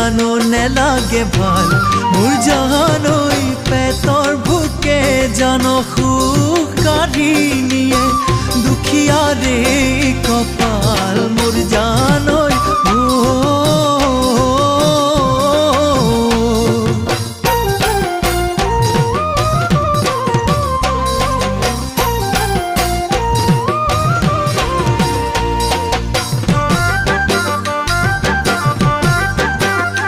জানো নেলাগে ভাল মোৰ জানৈ পেটৰ ভোকে জানো সুখ কাঢ়ি নিয়ে দুখীয়াৰে কপাল মোৰ জানৈ